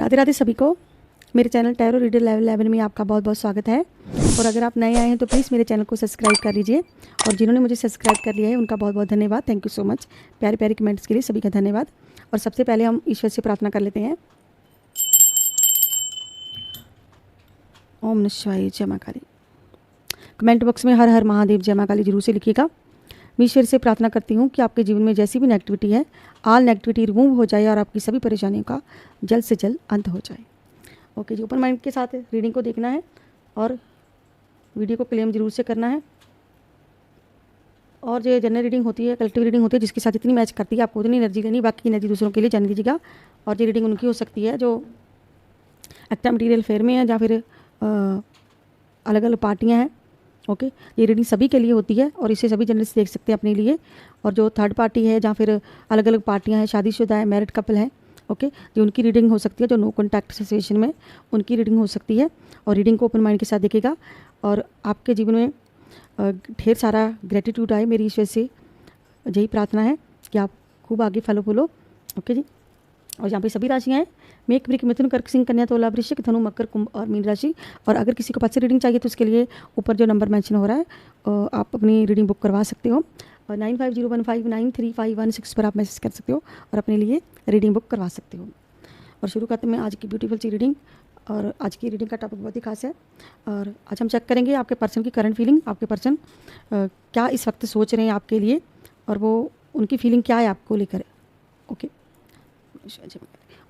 राधे राधे सभी को। मेरे चैनल टैरो रीडर लेवल 11 में आपका बहुत बहुत स्वागत है। और अगर आप नए आए हैं तो प्लीज़ मेरे चैनल को सब्सक्राइब कर लीजिए। और जिन्होंने मुझे सब्सक्राइब कर लिया है उनका बहुत बहुत धन्यवाद। Thank you so much. प्यारे प्यारे कमेंट्स के लिए सभी का धन्यवाद। और सबसे पहले हम ईश्वर से प्रार्थना कर लेते हैं। ओम नमः शिवाय, जय मां काली। कमेंट बॉक्स में हर हर महादेव जय मां काली जरूर से लिखिएगा। मैं ईश्वर से प्रार्थना करती हूँ कि आपके जीवन में जैसी भी नेगेटिविटी है, ऑल नेगेटिविटी रिमूव हो जाए और आपकी सभी परेशानियों का जल्द से जल्द अंत हो जाए। ओके जी, ओपन माइंड के साथ रीडिंग को देखना है और वीडियो को क्लेम जरूर से करना है। और जो जनरल रीडिंग होती है, कलेक्टिव रीडिंग होती है, जिसके साथ इतनी मैच करती है, आपको उतनी एनर्जी लेनी, बाकी एनर्जी दूसरों के लिए जाने दीजिएगा। और ये रीडिंग उनकी हो सकती है जो एक्टा मटीरियल फेयर में है या फिर अलग अलग पार्टियाँ हैं। ओके, ये रीडिंग सभी के लिए होती है और इसे सभी जर्नलिस्ट देख सकते हैं अपने लिए। और जो थर्ड पार्टी है या फिर अलग अलग पार्टियाँ हैं, शादीशुदा है, मैरिड कपल हैं, ओके, जो उनकी रीडिंग हो सकती है। जो नो कॉन्टैक्ट सिचुएशन में उनकी रीडिंग हो सकती है। और रीडिंग को ओपन माइंड के साथ देखेगा और आपके जीवन में ढेर सारा ग्रेटिट्यूड आए। मेरी ईश्वर से यही प्रार्थना है कि आप खूब आगे फलो फूलो। ओके जी। और यहाँ पे सभी राशियाँ हैं, मेष, वृश्चिक, मिथुन, कर्क, सिंह, कन्या, तुला, वृश्चिक, धनु, मकर, कुंभ और मीन राशि। और अगर किसी को 5 से रीडिंग चाहिए तो उसके लिए ऊपर जो नंबर मेंशन हो रहा है आप अपनी रीडिंग बुक करवा सकते हो। और 9501593516 पर आप मैसेज कर सकते हो और अपने लिए रीडिंग बुक करवा सकते हो। और शुरू करते हैं आज की ब्यूटीफुल सी रीडिंग। और आज की रीडिंग का टॉपिक बहुत ही खास है। और आज हम चेक करेंगे आपके पर्सन की करंट फीलिंग। आपके पर्सन क्या इस वक्त सोच रहे हैं आपके लिए और वो उनकी फीलिंग क्या है आपको लेकर। ओके,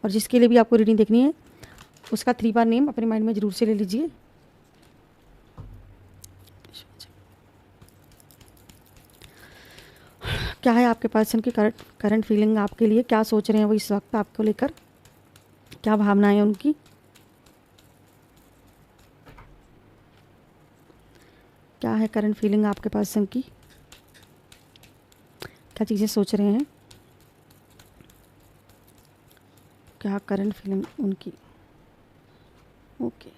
और जिसके लिए भी आपको रीडिंग देखनी है उसका 3 बार नेम अपने माइंड में जरूर से ले लीजिए। क्या है आपके पर्सन की करंट फीलिंग आपके लिए, क्या सोच रहे हैं वो इस वक्त आपको लेकर, क्या भावनाएं हैं उनकी। क्या है करंट फीलिंग आपके पर्सन की, क्या चीज़ें सोच रहे हैं, क्या करंट फीलिंग उनकी। ओके,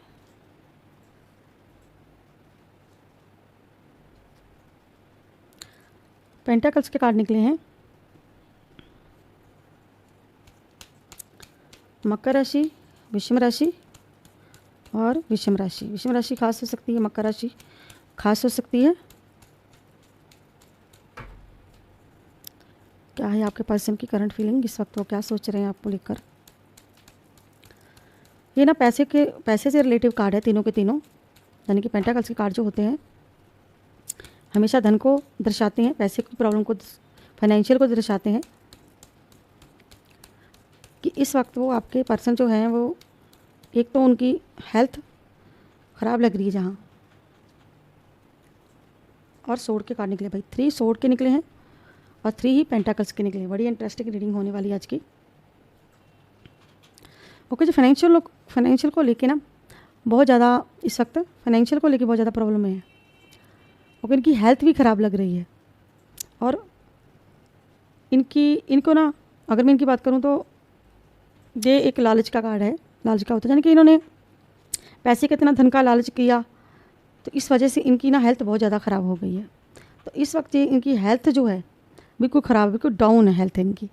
पेंटाकल्स के कार्ड निकले हैं। मकर राशि, वृश्चिक राशि और विषम राशि। विषम राशि खास हो सकती है, मकर राशि खास हो सकती है। क्या है आपके पर्सन की करंट फीलिंग इस वक्त, वो क्या सोच रहे हैं आपको लेकर। ये ना पैसे से रिलेटिव कार्ड है तीनों के तीनों। यानी कि पेंटाकल्स के कार्ड जो होते हैं हमेशा धन को दर्शाते हैं, पैसे की प्रॉब्लम को, फाइनेंशियल को दर्शाते हैं। कि इस वक्त वो आपके पर्सन जो हैं वो, एक तो उनकी हेल्थ ख़राब लग रही है जहाँ। और सोर्ड के कार्ड निकले भाई, 3 सोर्ड के निकले हैं और 3 ही पेंटाकल्स के निकले। बड़ी इंटरेस्टिंग रीडिंग होने वाली है आज की। ओके, जो फाइनेंशियल को लेके ना बहुत ज़्यादा इस वक्त फाइनेंशियल को लेके बहुत ज़्यादा प्रॉब्लम में है। ओके, इनकी हेल्थ भी ख़राब लग रही है। और इनको ना अगर मैं इनकी बात करूँ तो ये एक लालच का कार्ड है। लालच का होता है यानी कि इन्होंने पैसे के इतना धन का लालच किया तो इस वजह से इनकी ना हेल्थ बहुत ज़्यादा ख़राब हो गई है। तो इस वक्त ये इनकी हेल्थ जो है बिल्कुल ख़राब, बिल्कुल डाउन है हेल्थ इनकी।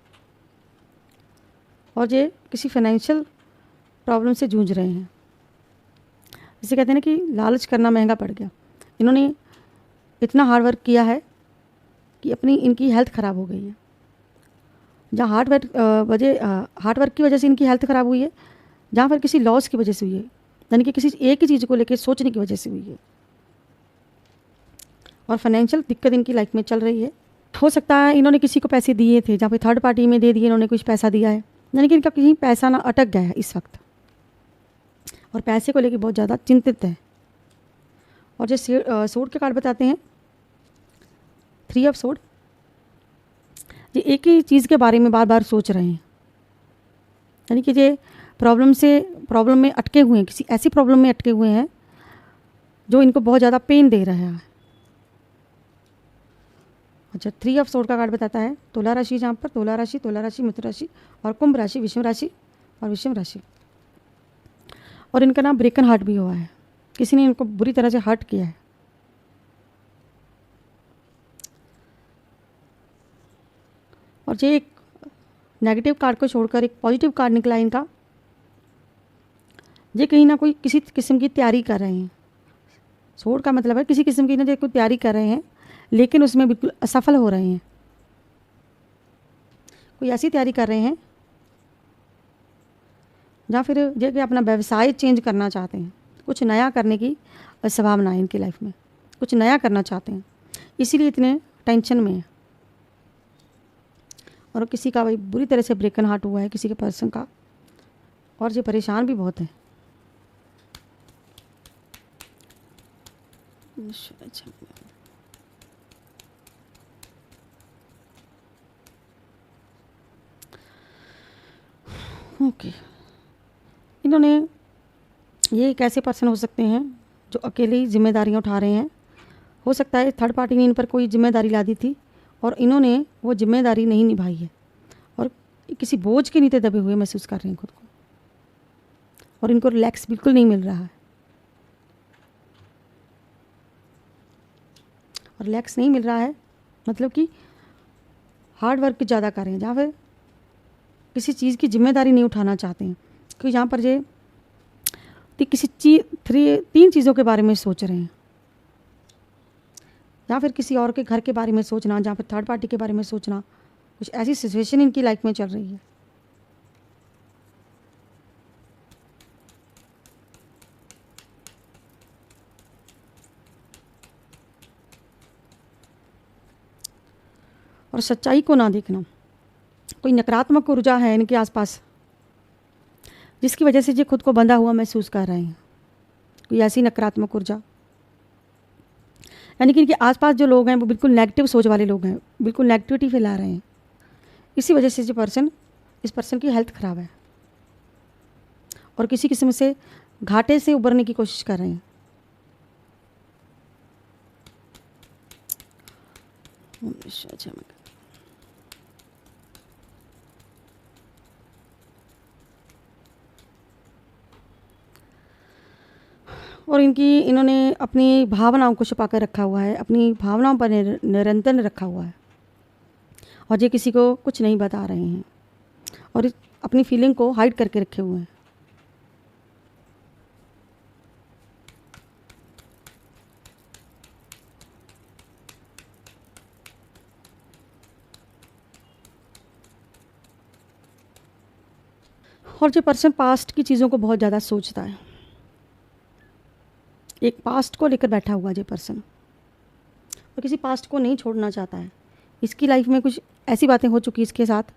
और ये किसी फाइनेंशियल प्रॉब्लम से जूझ रहे हैं। इसे कहते हैं ना कि लालच करना महंगा पड़ गया। इन्होंने इतना हार्ड वर्क किया है कि इनकी हेल्थ ख़राब हो गई है। जहाँ हार्ड वर्क की वजह से इनकी हेल्थ ख़राब हुई है, जहाँ पर किसी लॉस की वजह से हुई है, यानी कि किसी एक ही चीज़ को लेकर सोचने की वजह से हुई है। और फाइनेंशियल दिक्कत इनकी लाइफ में चल रही है। हो सकता है इन्होंने किसी को पैसे दिए थे, जहाँ पे थर्ड पार्टी में दे दिए, इन्होंने कुछ पैसा दिया है, यानी कि इनका कहीं पैसा ना अटक गया है इस वक्त। और पैसे को लेकर बहुत ज़्यादा चिंतित है। और जो सोर्ड के कार्ड बताते हैं, 3 ऑफ सोर्ड, ये एक ही चीज़ के बारे में बार बार सोच रहे हैं। यानी कि ये प्रॉब्लम में अटके हुए हैं, किसी ऐसी प्रॉब्लम में अटके हुए हैं जो इनको बहुत ज़्यादा पेन दे रहा है। अच्छा, 3 ऑफ सोर्ड का कार्ड बताता है तुला राशि, जहाँ पर तुला राशि, मिथुन राशि और कुंभ राशि, विषम राशि और विषम राशि। और इनका नाम ब्रेकन हार्ट भी हुआ है, किसी ने इनको बुरी तरह से हर्ट किया है। और ये एक नेगेटिव कार्ड को छोड़कर एक पॉजिटिव कार्ड निकला इनका। ये कहीं ना कोई किसी किस्म की तैयारी कर रहे हैं। सोड का मतलब है किसी किस्म की ना जो कोई तैयारी कर रहे हैं, लेकिन उसमें बिल्कुल असफल हो रहे हैं। कोई ऐसी तैयारी कर रहे हैं या फिर जो कि अपना व्यवसाय चेंज करना चाहते हैं, कुछ नया करने की संभावना है इनकी लाइफ में, कुछ नया करना चाहते हैं, इसीलिए इतने टेंशन में है। और किसी का भाई बुरी तरह से ब्रेकन हार्ट हुआ है किसी के पर्सन का, और ये परेशान भी बहुत है। ओके, इन्होंने ये एक ऐसे पर्सन हो सकते हैं जो अकेले ही जिम्मेदारियां उठा रहे हैं। हो सकता है थर्ड पार्टी ने इन पर कोई जिम्मेदारी ला दी थी और इन्होंने वो जिम्मेदारी नहीं निभाई है, और किसी बोझ के नीचे दबे हुए महसूस कर रहे हैं खुद को, और इनको रिलैक्स बिल्कुल नहीं मिल रहा है। और रिलैक्स नहीं मिल रहा है मतलब कि हार्ड वर्क ज़्यादा कर रहे हैं, जहाँ फिर किसी चीज़ की जिम्मेदारी नहीं उठाना चाहते हैं। क्योंकि यहाँ पर ये किसी तीन चीज़ों के बारे में सोच रहे हैं, या फिर किसी और के घर के बारे में सोचना, या फिर थर्ड पार्टी के बारे में सोचना। कुछ ऐसी सिचुएशन इनकी लाइफ में चल रही है। और सच्चाई को ना देखना, कोई नकारात्मक ऊर्जा है इनके आसपास जिसकी वजह से ये खुद को बंधा हुआ महसूस कर रहे हैं। कोई ऐसी नकारात्मक ऊर्जा, यानी कि इनके आसपास जो लोग हैं वो बिल्कुल नेगेटिव सोच वाले लोग हैं, बिल्कुल नेगेटिविटी फैला रहे हैं। इसी वजह से इस पर्सन की हेल्थ ख़राब है और किसी किस्म से घाटे से उबरने की कोशिश कर रहे हैं। और इन्होंने अपनी भावनाओं को छुपा कर रखा हुआ है, अपनी भावनाओं पर निरंतर रखा हुआ है, और ये किसी को कुछ नहीं बता रहे हैं, और अपनी फीलिंग को हाइड करके रखे हुए हैं। और जो पर्सन पास्ट की चीज़ों को बहुत ज़्यादा सोचता है, एक पास्ट को लेकर बैठा हुआ जो पर्सन, और किसी पास्ट को नहीं छोड़ना चाहता है। इसकी लाइफ में कुछ ऐसी बातें हो चुकी इसके साथ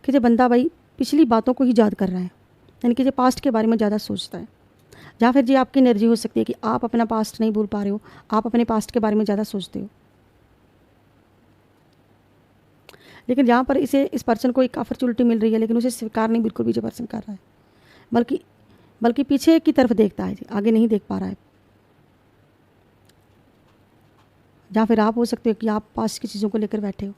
कि जो बंदा भाई पिछली बातों को ही याद कर रहा है, यानी कि जो पास्ट के बारे में ज़्यादा सोचता है। या फिर जी आपकी एनर्जी हो सकती है कि आप अपना पास्ट नहीं भूल पा रहे हो, आप अपने पास्ट के बारे में ज़्यादा सोचते हो। लेकिन यहाँ पर इस पर्सन को एक अपॉर्चुनिटी मिल रही है, लेकिन उसे स्वीकार नहीं बिल्कुल भी जो पर्सन कर रहा है, बल्कि पीछे की तरफ देखता है, आगे नहीं देख पा रहा है। या फिर आप हो सकते हो कि आप पास्ट की चीज़ों को लेकर बैठे हो।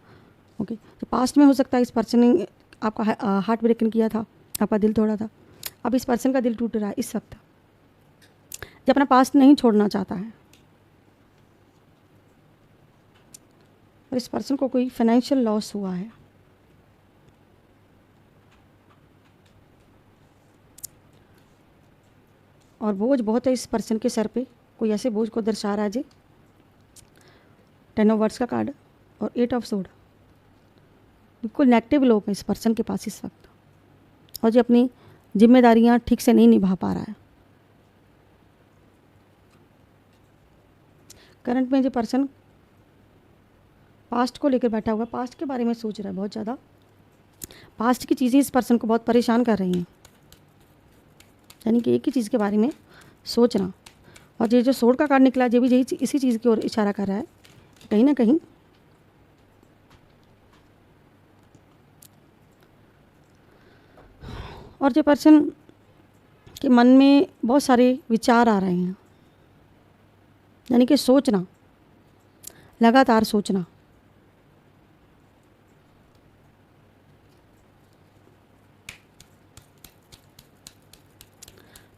ओके, तो पास्ट में हो सकता है इस पर्सन ने आपका हार्ट ब्रेकन किया था, आपका दिल तोड़ा था। अब इस पर्सन का दिल टूट रहा है इस वक्त, जो अपना पास्ट नहीं छोड़ना चाहता है। और इस पर्सन को कोई फाइनेंशियल लॉस हुआ है, और बोझ बहुत है इस पर्सन के सर पे। कोई ऐसे बोझ को दर्शा रहा है जी। 10 ऑफ वर्ड्स का कार्ड और 8 ऑफ सोड, बिल्कुल नेगेटिव लोग हैं इस पर्सन के पास इस वक्त, और जो अपनी जिम्मेदारियां ठीक से नहीं निभा पा रहा है। करंट में जो पर्सन पास्ट को लेकर बैठा हुआ है, पास्ट के बारे में सोच रहा है बहुत ज़्यादा। पास्ट की चीज़ें इस पर्सन को बहुत परेशान कर रही हैं, यानी कि एक ही चीज़ के बारे में सोचना। और ये जो सोड का कार्ड निकला, ये भी इसी चीज़ की ओर इशारा कर रहा है कहीं ना कहीं। और जो पर्सन के मन में बहुत सारे विचार आ रहे हैं, यानी कि सोचना, लगातार सोचना।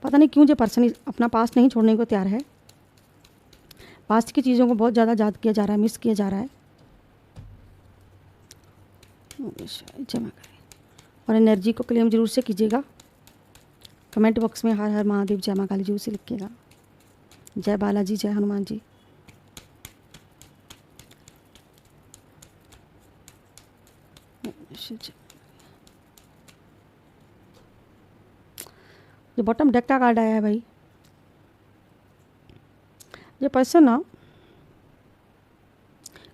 पता नहीं क्यों जो पर्सन अपना पास्ट नहीं छोड़ने को तैयार है। पास्ट की चीज़ों को बहुत ज़्यादा याद किया जा रहा है, मिस किया जा रहा है। जमा करें और एनर्जी को क्लेम जरूर से कीजिएगा। कमेंट बॉक्स में हर हर महादेव जय माँ काली जी उसे लिखिएगा। जय बालाजी, जय हनुमान जी। जो बॉटम डेक का कार्ड आया है भाई, ये पर्सन ना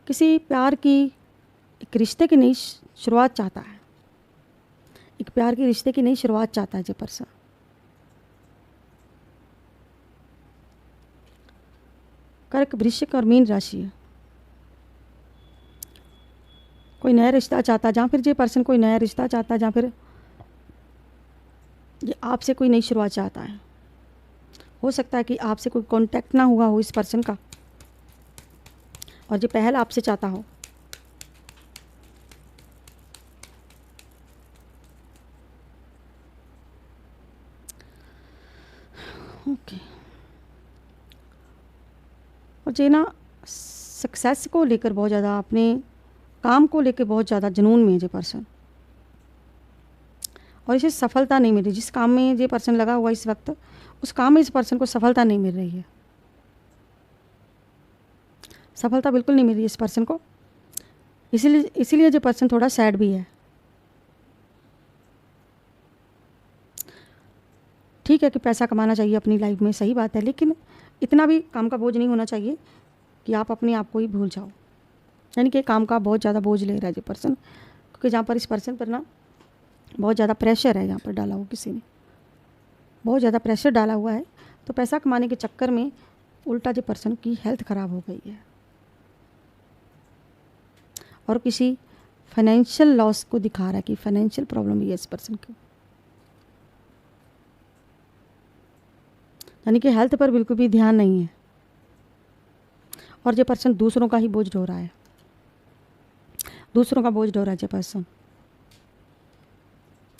किसी प्यार की, एक रिश्ते की नई शुरुआत चाहता है। एक प्यार के रिश्ते की नई शुरुआत चाहता है ये पर्सन। कर्क, वृश्चिक और मीन राशि है। कोई नया रिश्ता चाहता है, जहाँ फिर ये पर्सन कोई नया रिश्ता चाहता है, जहाँ फिर ये आपसे कोई नई शुरुआत चाहता है। हो सकता है कि आपसे कोई कांटेक्ट ना हुआ हो इस पर्सन का और ये पहल आपसे चाहता हो। ओके। और ये ना सक्सेस को लेकर बहुत ज़्यादा, अपने काम को लेकर बहुत ज़्यादा जुनून में है ये पर्सन, और इसे सफलता नहीं मिल रही। जिस काम में ये पर्सन लगा हुआ इस वक्त, उस काम में इस पर्सन को सफलता नहीं मिल रही है। सफलता बिल्कुल नहीं मिल रही है इस पर्सन को। इसीलिए ये पर्सन थोड़ा सैड भी है। ठीक है कि पैसा कमाना चाहिए अपनी लाइफ में, सही बात है, लेकिन इतना भी काम का बोझ नहीं होना चाहिए कि आप अपने आप को ही भूल जाओ। यानी कि काम का बहुत ज़्यादा बोझ ले रहा है ये पर्सन, क्योंकि जहाँ पर इस पर्सन पर ना बहुत ज़्यादा प्रेशर है, यहाँ पर डाला हुआ किसी ने बहुत ज़्यादा प्रेशर डाला हुआ है। तो पैसा कमाने के चक्कर में उल्टा जो पर्सन की हेल्थ ख़राब हो गई है और किसी फाइनेंशियल लॉस को दिखा रहा है कि फाइनेंशियल प्रॉब्लम भी है इस पर्सन की। यानी कि हेल्थ पर बिल्कुल भी ध्यान नहीं है और ये पर्सन दूसरों का ही बोझ ढो रहा है, दूसरों का बोझ ढो रहा है ये पर्सन।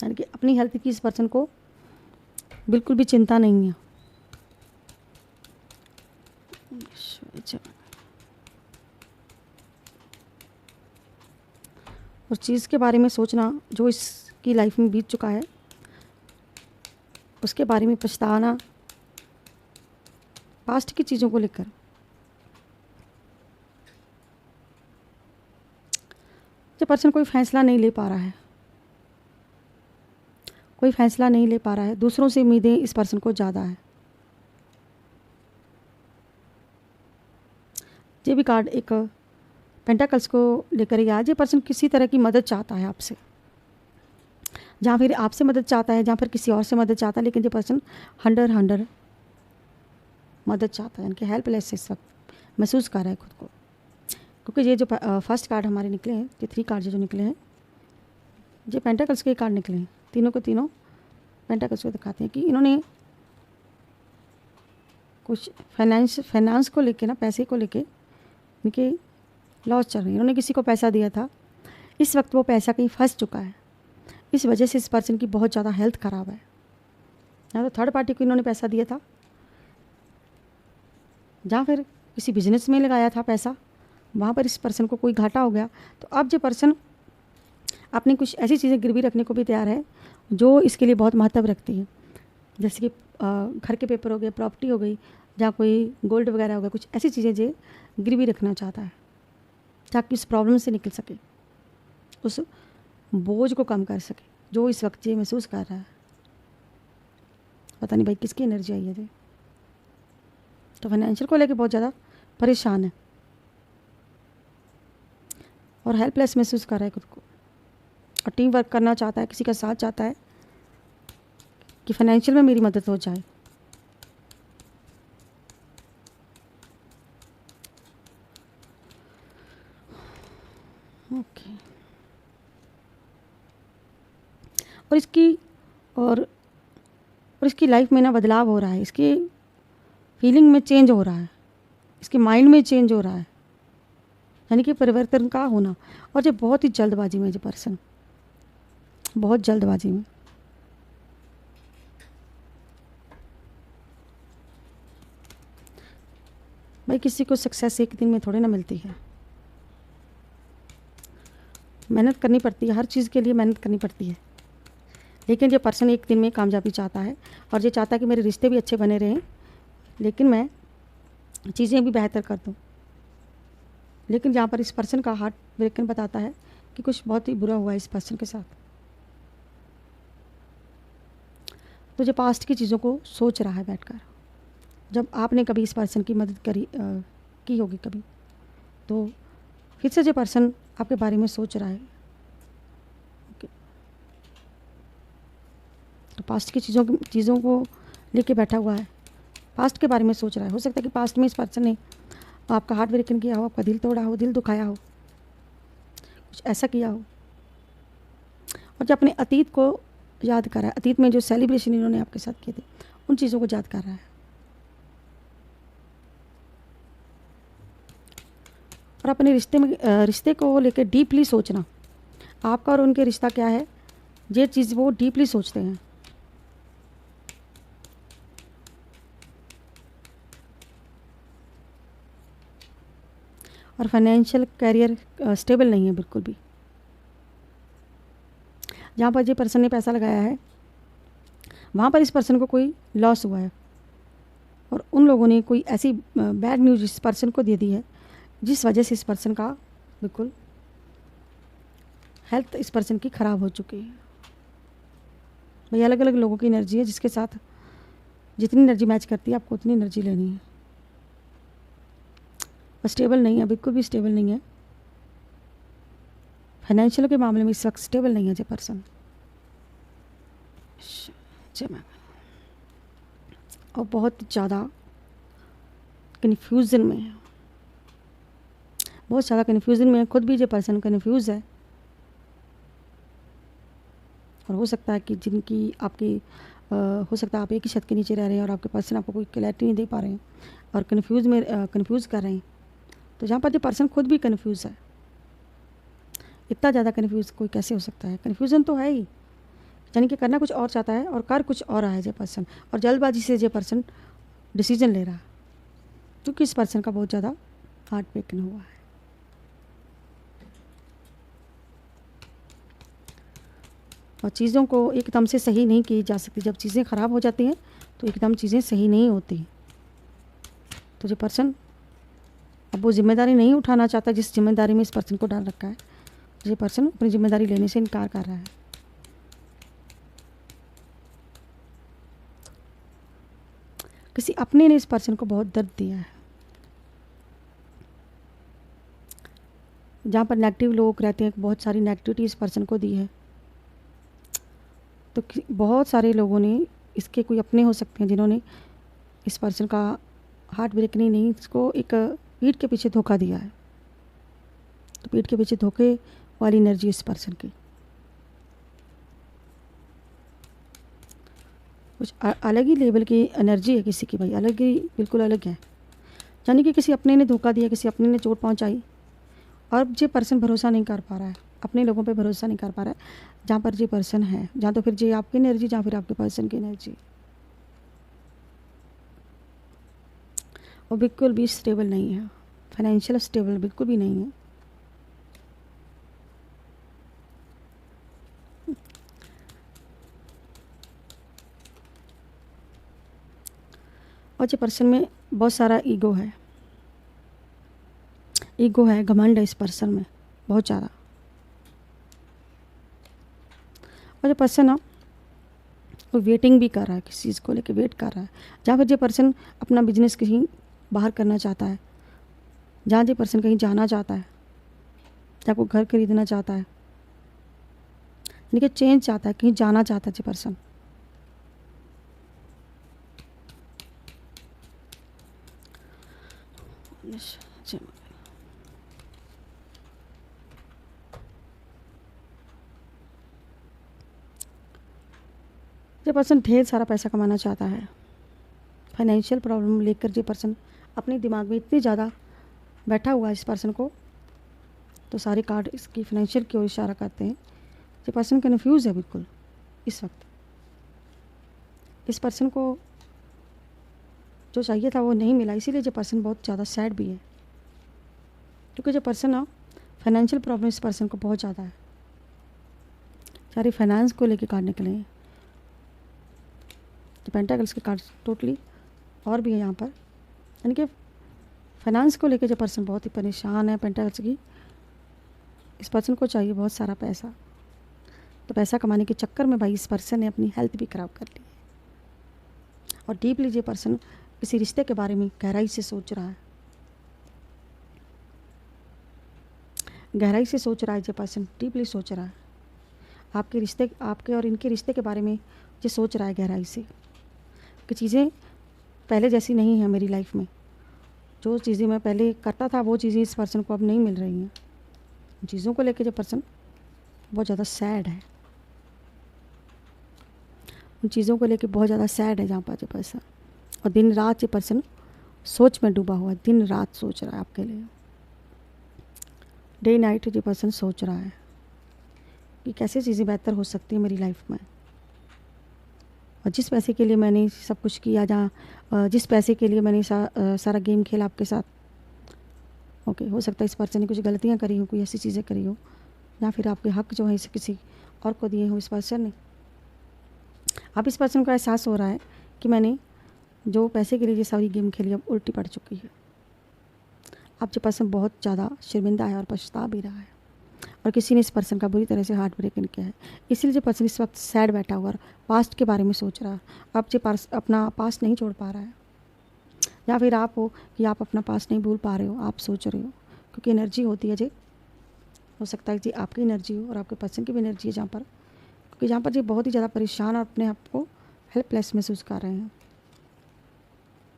यानी कि अपनी हेल्थ की इस पर्सन को बिल्कुल भी चिंता नहीं है। और चीज़ के बारे में सोचना जो इसकी लाइफ में बीत चुका है, उसके बारे में पछताना, पास्ट की चीज़ों को लेकर। जो पर्सन कोई फैसला नहीं ले पा रहा है, कोई फैसला नहीं ले पा रहा है, दूसरों से उम्मीदें इस पर्सन को ज़्यादा है। ये भी कार्ड एक पेंटाकल्स को लेकर ही आज ये पर्सन किसी तरह की मदद चाहता है आपसे, जहाँ फिर आपसे मदद चाहता है, जहाँ पर किसी और से मदद चाहता है, लेकिन ये पर्सन हंडर मदद चाहता है। यानी कि हेल्पलेस इस वक्त महसूस कर रहा है खुद को। क्योंकि ये जो फर्स्ट कार्ड हमारे निकले हैं, ये 3 कार्ड जो निकले हैं, ये पेंटाकल्स के कार्ड निकले हैं। तीनों को तीनों पेंटाकल्स को दिखाते हैं कि इन्होंने कुछ फाइनेंस को लेके ना, पैसे को लेके इनके लॉस चल रही है। इन्होंने किसी को पैसा दिया था, इस वक्त वो पैसा कहीं फंस चुका है। इस वजह से इस पर्सन की बहुत ज़्यादा हेल्थ ख़राब है। या तो थर्ड पार्टी को इन्होंने पैसा दिया था, जहाँ फिर किसी बिजनेस में लगाया था पैसा, वहाँ पर इस पर्सन को कोई घाटा हो गया। तो अब जो पर्सन अपनी कुछ ऐसी चीज़ें गिरवी रखने को भी तैयार है जो इसके लिए बहुत महत्व रखती है, जैसे कि घर के पेपर हो गए, प्रॉपर्टी हो गई, या कोई गोल्ड वगैरह हो गया। कुछ ऐसी चीज़ें जो गिरवी रखना चाहता है ताकि उस प्रॉब्लम से निकल सके, उस बोझ को कम कर सके जो इस वक्त ये महसूस कर रहा है। पता नहीं भाई किसकी एनर्जी आई है जी। तो फाइनेंशियल को लेके बहुत ज़्यादा परेशान है और हेल्पलेस महसूस कर रहा है खुद को, और टीम वर्क करना चाहता है, किसी का साथ चाहता है कि फाइनेंशियल में मेरी मदद हो जाए। ओके। और इसकी लाइफ में ना बदलाव हो रहा है, इसकी फीलिंग में चेंज हो रहा है, इसके माइंड में चेंज हो रहा है, यानी कि परिवर्तन का होना। और ये बहुत ही जल्दबाजी में, ये पर्सन बहुत जल्दबाजी में। भाई किसी को सक्सेस एक दिन में थोड़ी ना मिलती है, मेहनत करनी पड़ती है, हर चीज़ के लिए मेहनत करनी पड़ती है। लेकिन ये पर्सन एक दिन में कामयाबी चाहता है और ये चाहता है कि मेरे रिश्ते भी अच्छे बने रहें, लेकिन मैं चीज़ें भी बेहतर कर दूँ। लेकिन जहाँ पर इस पर्सन का हार्ट ब्रेकन बताता है कि कुछ बहुत ही बुरा हुआ है इस पर्सन के साथ। तो जो पास्ट की चीज़ों को सोच रहा है बैठकर, जब आपने कभी इस पर्सन की मदद की होगी कभी, तो फिर से जो पर्सन आपके बारे में सोच रहा है, ओके, तो पास्ट की चीज़ों को लेके बैठा हुआ है, पास्ट के बारे में सोच रहा है। हो सकता है कि पास्ट में इस पर्सन ने आपका हार्ट ब्रेकन किया हो, आपका दिल तोड़ा हो, दिल दुखाया हो, कुछ ऐसा किया हो, और जो अपने अतीत को याद कर रहा है, अतीत में जो सेलिब्रेशन इन्होंने आपके साथ किए थे उन चीज़ों को याद कर रहा है। और अपने रिश्ते को लेकर डीपली सोचना, आपका और उनके रिश्ता क्या है, ये चीज़ वो डीपली सोचते हैं। और फाइनेंशियल कैरियर स्टेबल नहीं है बिल्कुल भी। जहाँ पर ये पर्सन ने पैसा लगाया है वहाँ पर इस पर्सन को कोई लॉस हुआ है, और उन लोगों ने कोई ऐसी बैड न्यूज़ इस पर्सन को दे दी है जिस वजह से इस पर्सन का बिल्कुल हेल्थ इस पर्सन की ख़राब हो चुकी है। भाई अलग अलग लोगों की एनर्जी है, जिसके साथ जितनी एनर्जी मैच करती है आपको उतनी एनर्जी लेनी है। और स्टेबल नहीं है, बिल्कुल भी स्टेबल नहीं है। फाइनेंशियल के मामले में इस वक्त स्टेबल नहीं है ये पर्सन। और बहुत ज़्यादा कन्फ्यूज़न में है, बहुत ज़्यादा कन्फ्यूज़न में है। खुद भी ये पर्सन कन्फ्यूज़ है, और हो सकता है कि जिनकी आपकी हो सकता है आप एक ही छत के नीचे रह रहे हैं और आपके पर्सन आपको कोई क्लैरिटी नहीं दे पा रहे हैं और कन्फ्यूज़ कर रहे हैं। तो जहाँ पर जो पर्सन खुद भी कन्फ्यूज़ है, इतना ज़्यादा कन्फ्यूज़ कोई कैसे हो सकता है? कन्फ्यूज़न तो है ही, यानी कि करना कुछ और चाहता है और कर कुछ और रहा है ये पर्सन, और जल्दबाजी से ये पर्सन डिसीजन ले रहा है, क्योंकि इस पर्सन का बहुत ज़्यादा हार्ट ब्रेकन हुआ है। और चीज़ों को एकदम से सही नहीं की जा सकती। जब चीज़ें ख़राब हो जाती हैं तो एकदम चीज़ें सही नहीं होती। तो ये पर्सन अब वो जिम्मेदारी नहीं उठाना चाहता जिस जिम्मेदारी में इस पर्सन को डाल रखा है। ये पर्सन अपनी जिम्मेदारी लेने से इनकार कर रहा है। किसी अपने ने इस पर्सन को बहुत दर्द दिया है। जहाँ पर नेगेटिव लोग रहते हैं, बहुत सारी नेगेटिविटी इस पर्सन को दी है। तो बहुत सारे लोगों ने, इसके कोई अपने हो सकते हैं जिन्होंने इस पर्सन का हार्ट ब्रेक नहीं, इसको एक पीठ के पीछे धोखा दिया है। तो पीठ के पीछे धोखे वाली एनर्जी इस पर्सन की कुछ अलग ही लेवल की एनर्जी है किसी की, भाई अलग ही, बिल्कुल अलग है। यानी कि किसी अपने ने धोखा दिया, किसी अपने ने चोट पहुंचाई, और ये पर्सन भरोसा नहीं कर पा रहा है, अपने लोगों पे भरोसा नहीं कर पा रहा है। जहाँ पर ये पर्सन है, जहाँ तो फिर ये आपकी एनर्जी, जहाँ फिर आपके पर्सन की एनर्जी, वो बिल्कुल भी स्टेबल नहीं है। फाइनेंशियल स्टेबल बिल्कुल भी नहीं है। और ये पर्सन में बहुत सारा ईगो है, घमंड है इस पर्सन में बहुत ज़्यादा। और ये पर्सन ना वो वेटिंग भी कर रहा है, किसी चीज़ को लेके वेट कर रहा है। जहाँ पर ये पर्सन अपना बिजनेस कहीं बाहर करना चाहता है, जहाँ ये पर्सन कहीं जाना चाहता है, जहाँ को घर खरीदना चाहता है, यानी कि चेंज चाहता है, कहीं जाना चाहता है ये पर्सन। ये पर्सन ढेर सारा पैसा कमाना चाहता है। फाइनेंशियल प्रॉब्लम लेकर ये पर्सन अपने दिमाग में इतनी ज़्यादा बैठा हुआ है इस पर्सन को, तो सारे कार्ड इसकी फाइनेंशियल की ओर इशारा करते हैं। ये पर्सन कन्फ्यूज़ है बिल्कुल इस वक्त। इस पर्सन को जो चाहिए था वो नहीं मिला, इसीलिए ये पर्सन बहुत ज़्यादा सैड भी है, क्योंकि जो पर्सन ना फाइनेंशियल प्रॉब्लम इस पर्सन को बहुत ज़्यादा है। सारी फाइनेंस को लेके कार्ड निकले हैं, तो पेंटाकल्स के कार्ड टोटली और भी है यहाँ पर, यानी कि फाइनेंस को लेके जो पर्सन बहुत ही परेशान है पेंटाकल्स की, इस पर्सन को चाहिए बहुत सारा पैसा। तो पैसा कमाने के चक्कर में भाई इस पर्सन ने अपनी हेल्थ भी ख़राब कर ली है। और डीपली ये पर्सन किसी रिश्ते के बारे में गहराई से सोच रहा है, गहराई से सोच रहा है। ये पर्सन डीपली सोच रहा है आपके रिश्ते, आपके और इनके रिश्ते के बारे में ये सोच रहा है गहराई से कि चीज़ें पहले जैसी नहीं है मेरी लाइफ में। जो चीज़ें मैं पहले करता था वो चीज़ें इस पर्सन को अब नहीं मिल रही हैं। चीज़ों को लेके जो पर्सन बहुत ज़्यादा सैड है, उन चीज़ों को लेके बहुत ज़्यादा सैड है जहाँ पर जो पर्सन, और दिन रात ये पर्सन सोच में डूबा हुआ है, दिन रात सोच रहा है आपके लिए। डे नाइट ये पर्सन सोच रहा है कि कैसे चीज़ें बेहतर हो सकती हैं मेरी लाइफ में। और जिस पैसे के लिए मैंने सब कुछ किया, जहाँ जिस पैसे के लिए मैंने सारा गेम खेला आपके साथ, ओके, हो सकता है इस पर्सन ने कुछ गलतियाँ करी हो, कोई ऐसी चीज़ें करी हो, या फिर आपके हक जो है इसे किसी और को दिए हो इस पर्सन ने। अब इस पर्सन को एहसास हो रहा है कि मैंने जो पैसे के लिए ये सारी गेम खेली अब उल्टी पड़ चुकी है। अब जो पर्सन बहुत ज़्यादा शर्मिंदा है और पछता भी रहा है, और किसी ने इस पर्सन का बुरी तरह से हार्ट ब्रेक किया है। इसीलिए जो पर्सन इस वक्त सैड बैठा हुआ और पास्ट के बारे में सोच रहा है। अब जो अपना पास्ट नहीं छोड़ पा रहा है, या फिर आप हो कि आप अपना पास्ट नहीं भूल पा रहे हो, आप सोच रहे हो, क्योंकि एनर्जी होती है जी, हो सकता है जी आपकी एनर्जी हो और आपके पर्सन की भी एनर्जी है जहाँ पर, क्योंकि जहाँ पर जी बहुत ही ज़्यादा परेशान और अपने आप को हेल्पलेस महसूस कर रहे हैं,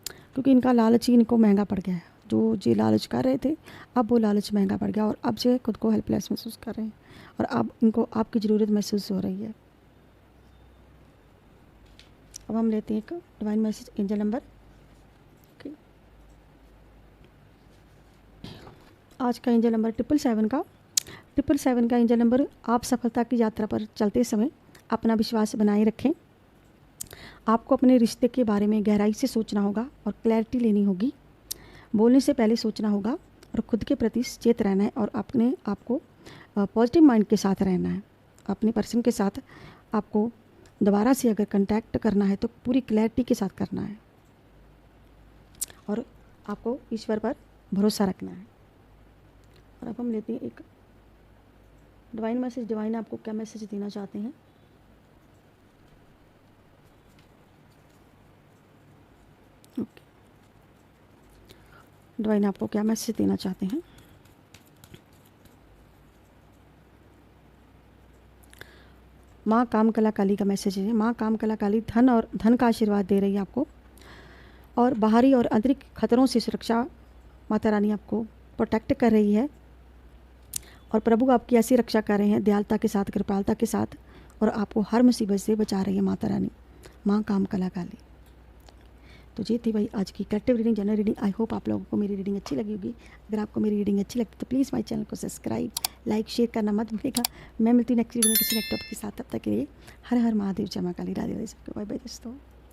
क्योंकि इनका लालच ही इनको महंगा पड़ गया है। जो जे लालच कर रहे थे अब वो लालच महंगा पड़ गया, और अब जो खुद को हेल्पलेस महसूस कर रहे हैं, और अब इनको आपकी ज़रूरत महसूस हो रही है। अब हम लेते हैं एक divine message angel number. Okay, आज का एंजल नंबर 777 का एंजल नंबर। आप सफलता की यात्रा पर चलते समय अपना विश्वास बनाए रखें। आपको अपने रिश्ते के बारे में गहराई से सोचना होगा और क्लैरिटी लेनी होगी। बोलने से पहले सोचना होगा और खुद के प्रति सचेत रहना है, और अपने आप को पॉजिटिव माइंड के साथ रहना है। अपने पर्सन के साथ आपको दोबारा से अगर कांटेक्ट करना है तो पूरी क्लैरिटी के साथ करना है, और आपको ईश्वर पर भरोसा रखना है। और अब हम लेते हैं एक डिवाइन मैसेज। डिवाइन आपको क्या मैसेज देना चाहते हैं? ओके, डिवाइन आपको क्या मैसेज देना चाहते हैं? माँ कामकला काली का मैसेज है। माँ कामकला काली धन और धन का आशीर्वाद दे रही है आपको, और बाहरी और आंतरिक खतरों से सुरक्षा माता रानी आपको प्रोटेक्ट कर रही है, और प्रभु आपकी ऐसी रक्षा कर रहे हैं दयालुता के साथ, कृपालुता के साथ, और आपको हर मुसीबत से बचा रही है माता रानी, माँ कामकला काली। तो ये थी भाई आज की collective reading, general reading. I hope आप लोगों को मेरी रीडिंग अच्छी लगी होगी। अगर आपको मेरी रीडिंग अच्छी लगती तो प्लीज़ माय चैनल को सब्सक्राइब, लाइक, शेयर करना मत भूलिएगा। मैं मिलती हूँ नेक्स्ट वीडियो में किसी नेक्स्ट टॉपिक के साथ। तब तक के लिए हर हर महादेव, जय मां काली, राधे राधे, सबको बाय बाय दोस्तों।